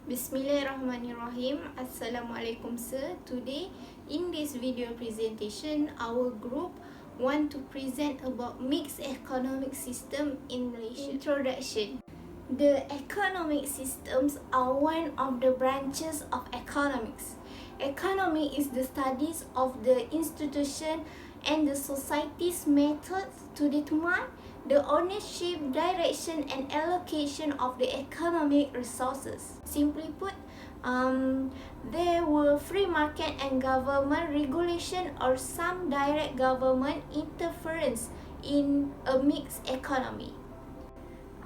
Bismillahirrahmanirrahim. Assalamualaikum sir. Today in this video presentation, our group want to present about mixed economic system in Malaysia. Introduction. The economic systems are one of the branches of economics. Economy is the studies of the institution and the society's methods to determine the ownership, direction, and allocation of the economic resources. Simply put, there were free market and government regulation or some direct government interference in a mixed economy.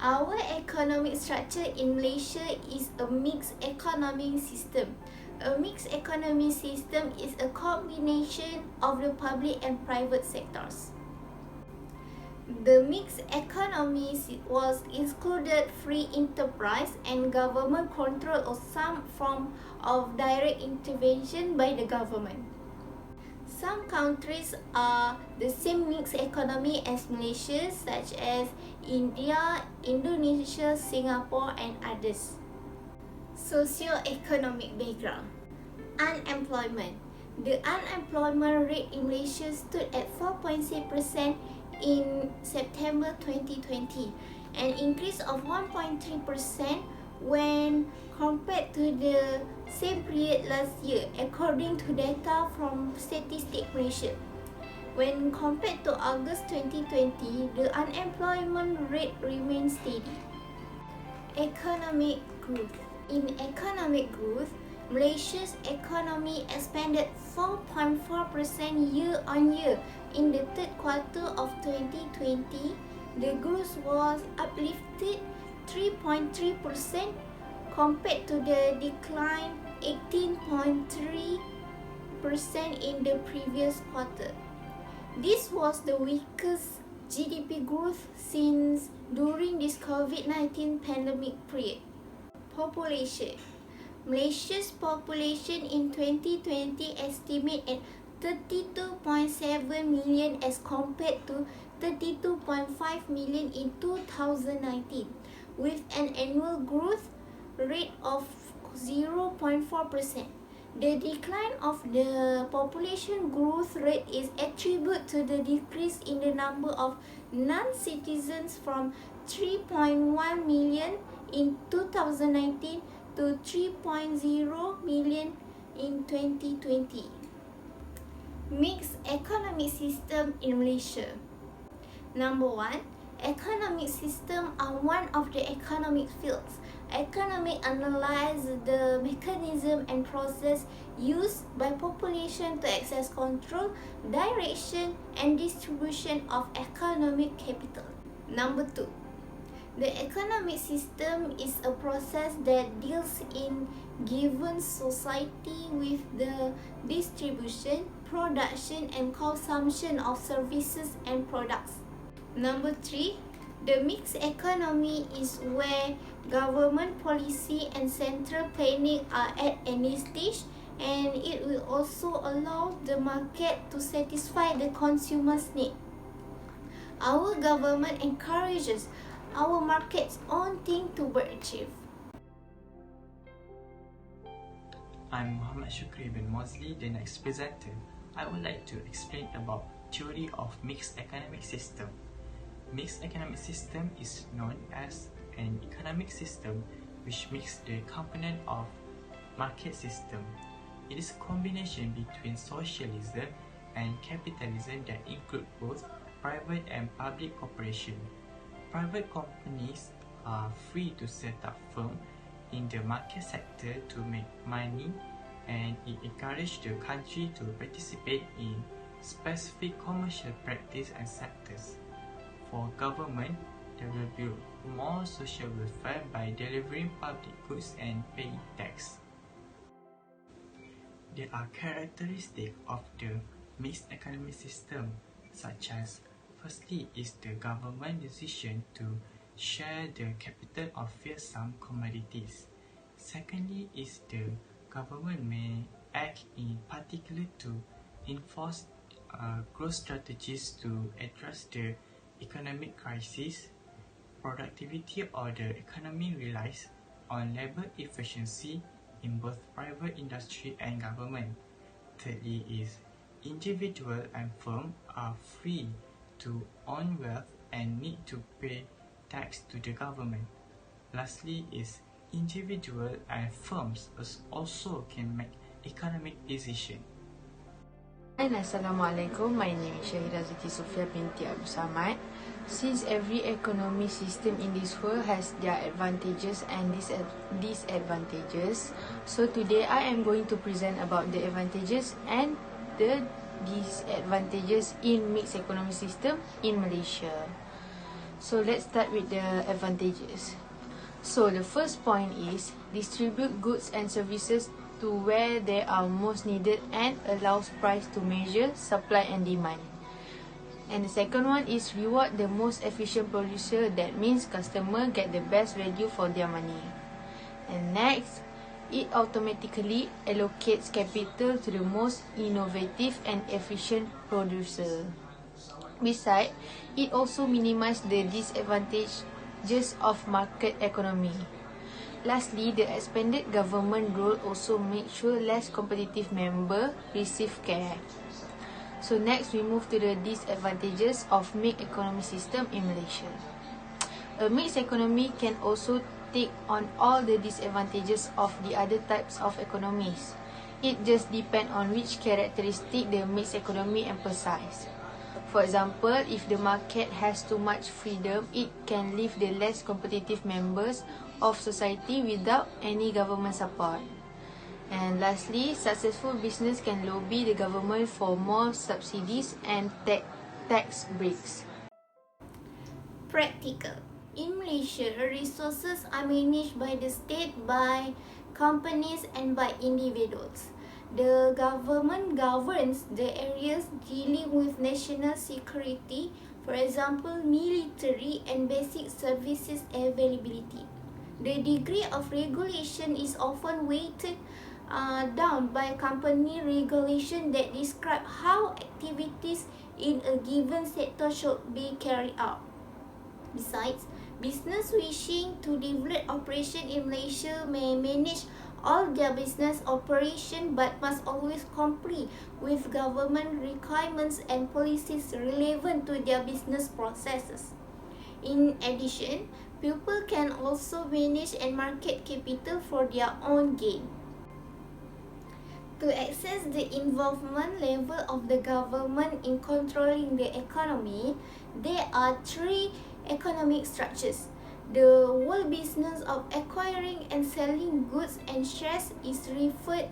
Our economic structure in Malaysia is a mixed economic system. A mixed economy system is a combination of the public and private sectors. The mixed economy was included free enterprise and government control or some form of direct intervention by the government. Some countries are the same mixed economy as Malaysia, such as India, Indonesia, Singapore, and others. Socio-economic background. Unemployment. The unemployment rate in Malaysia stood at 4.6% in September 2020, an increase of 1.3% when compared to the same period last year, according to data from Statistics Malaysia. When compared to August 2020, the unemployment rate remains steady. Economic growth. In economic growth, Malaysia's economy expanded 4.4% year-on-year in the third quarter of 2020. The growth was uplifted 3.3% compared to the decline 18.3% in the previous quarter. This was the weakest GDP growth since during this COVID-19 pandemic period. Population. Malaysia's population in 2020 estimated at 32.7 million as compared to 32.5 million in 2019, with an annual growth rate of 0.4%. The decline of the population growth rate is attributed to the decrease in the number of non-citizens from 3.1 million in 2019 to 3.0 million in 2020. Mixed economic system in Malaysia. Number 1, economic system are one of the economic fields. Economic analyze the mechanism and process used by population to access control, direction, and distribution of economic capital. Number 2, the economic system is a process that deals in given society with the distribution, production, and consumption of services and products. Number 3, the mixed economy is where government policy and central planning are at any stage, and it will also allow the market to satisfy the consumer's need. Our government encourages our market's own thing to be achieved. I'm Muhammad Shukri bin Mozli, the next presenter. I would like to explain about theory of mixed economic system. Mixed economic system is known as an economic system which mixes the component of market system. It is a combination between socialism and capitalism that include both private and public cooperation. Private companies are free to set up firms in the market sector to make money, and it encourages the country to participate in specific commercial practice and sectors. For government, there will be more social welfare by delivering public goods and paying tax. There are characteristics of the mixed economic system, such as firstly is the government decision to share the capital of some commodities. Secondly is the government may act in particular to enforce growth strategies to address the economic crisis. Productivity of the economy relies on labor efficiency in both private industry and government. Thirdly is individual and firm are free to own wealth and need to pay tax to the government. Lastly is individual and firms also can make economic decisions. Assalamualaikum, my name is Syahira Ziti Sofia binti Abu Samad. Since every economic system in this world has their advantages and disadvantages, so today I am going to present about the advantages and the disadvantages in mixed economic system in Malaysia. So let's start with the advantages. So the first point is distribute goods and services to where they are most needed and allows price to measure supply and demand. And the second one is reward the most efficient producer. That means customer get the best value for their money. And next, it automatically allocates capital to the most innovative and efficient producer. Besides, it also minimizes the disadvantages of market economy. Lastly, the expanded government role also makes sure less competitive members receive care. So next, we move to the disadvantages of mixed economic system in Malaysia. A mixed economy can also take on all the disadvantages of the other types of economies. It just depends on which characteristic the mixed economy emphasizes. For example, if the market has too much freedom, it can leave the less competitive members of society without any government support. And lastly, successful business can lobby the government for more subsidies and tax breaks. Practical. In Malaysia, resources are managed by the state, by companies and by individuals. The government governs the areas dealing with national security, for example, military and basic services availability. The degree of regulation is often weighted down by company regulation that describe how activities in a given sector should be carried out. Besides, business wishing to develop operation in Malaysia may manage all their business operation but must always comply with government requirements and policies relevant to their business processes. In addition, people can also manage and market capital for their own gain. To assess the involvement level of the government in controlling the economy, there are three economic structures. The whole business of acquiring and selling goods and shares is referred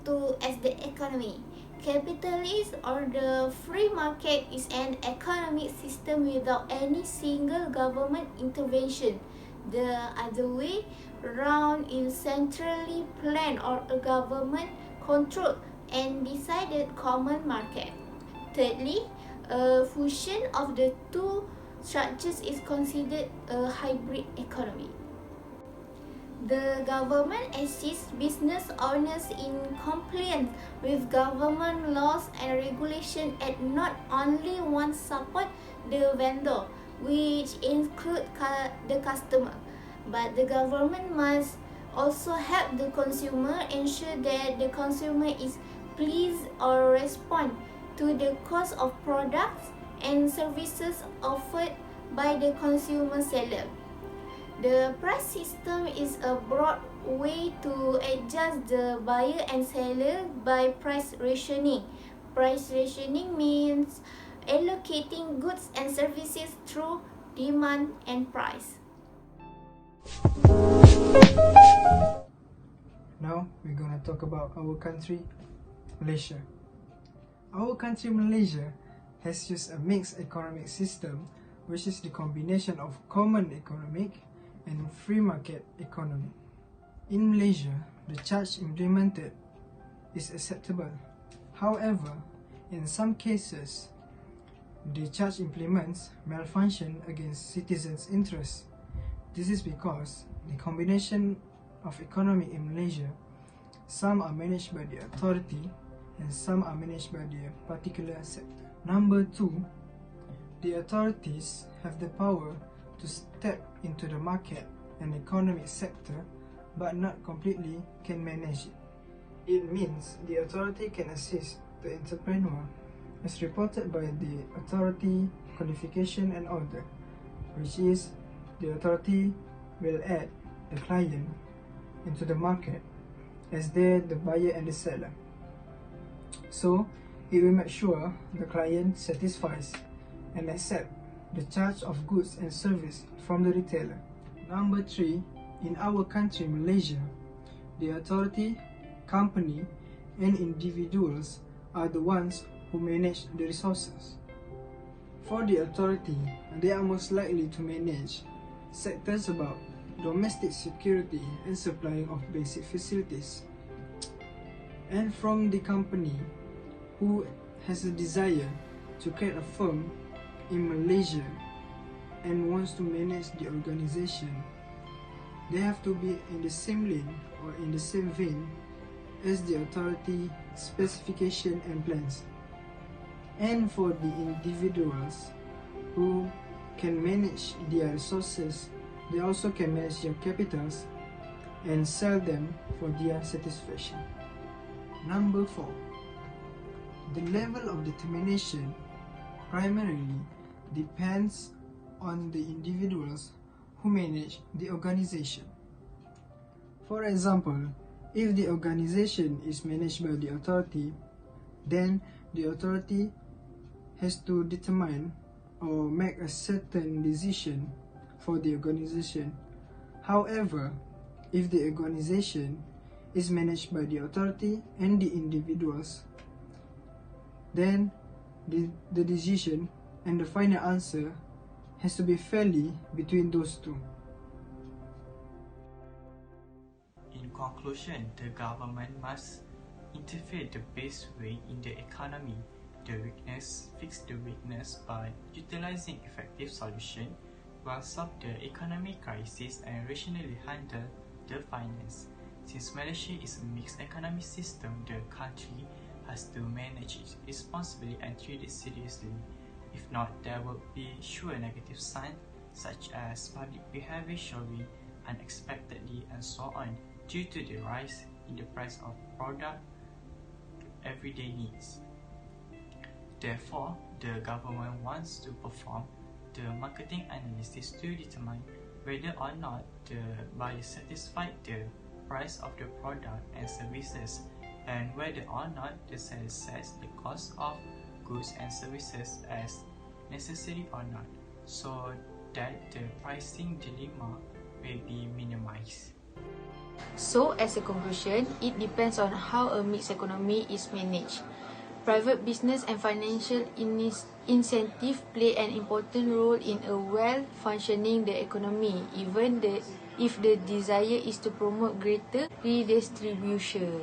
to as the economy. Capitalism or the free market is an economic system without any single government intervention. The other way around is centrally planned or a government controlled and decided common market. Thirdly, a fusion of the two structures is considered a hybrid economy. The government assists business owners in compliance with government laws and regulations and not only one support the vendor, which include the customer, but the government must also help the consumer ensure that the consumer is pleased or respond to the cost of products and services offered by the consumer seller. The price system is a broad way to adjust the buyer and seller by price rationing. Price rationing means allocating goods and services through demand and price. Now we're gonna talk about our country, Malaysia. Our country, Malaysia, has used a mixed economic system, which is the combination of common economic and free market economy. In Malaysia, the charge implemented is acceptable. However, in some cases, the charge implements malfunction against citizens' interests. This is because the combination of economy in Malaysia, some are managed by the authority and some are managed by the particular sector. Number 2, the authorities have the power to step into the market and economic sector but not completely, can manage it. It means the authority can assist the entrepreneur as reported by the authority qualification and order, which is the authority will add the client into the market as they're the buyer and the seller. So it will make sure the client satisfies and accept the charge of goods and service from the retailer. Number 3, in our country Malaysia, the authority, company and individuals are the ones who manage the resources. For the authority, they are most likely to manage sectors about domestic security and supplying of basic facilities. And from the company, who has a desire to create a firm in Malaysia and wants to manage the organization, they have to be in the same lane or in the same vein as the authority specification and plans. And for the individuals who can manage their resources, they also can manage their capitals and sell them for their satisfaction. Number 4, the level of determination primarily depends on the individuals who manage the organization. For example, if the organization is managed by the authority, then the authority has to determine or make a certain decision for the organization. However, if the organization is managed by the authority and the individuals, then the decision and the final answer has to be fairly between those two. In conclusion, the government must interfere the best way in the economy, fix the weakness by utilizing effective solution, while solve the economic crisis and rationally handle the finance. Since Malaysia is a mixed economic system, the country has to manage it responsibly and treat it seriously. If not, there will be sure negative signs such as public behavior showing unexpectedly and so on due to the rise in the price of product everyday needs. Therefore, the government wants to perform the marketing analysis to determine whether or not the buyer satisfied the price of the product and services, and whether or not the seller sets the cost of goods and services as necessary or not, so that the pricing dilemma may be minimized. So, as a conclusion, it depends on how a mixed economy is managed. Private business and financial incentive play an important role in a well-functioning the economy, even if the desire is to promote greater redistribution.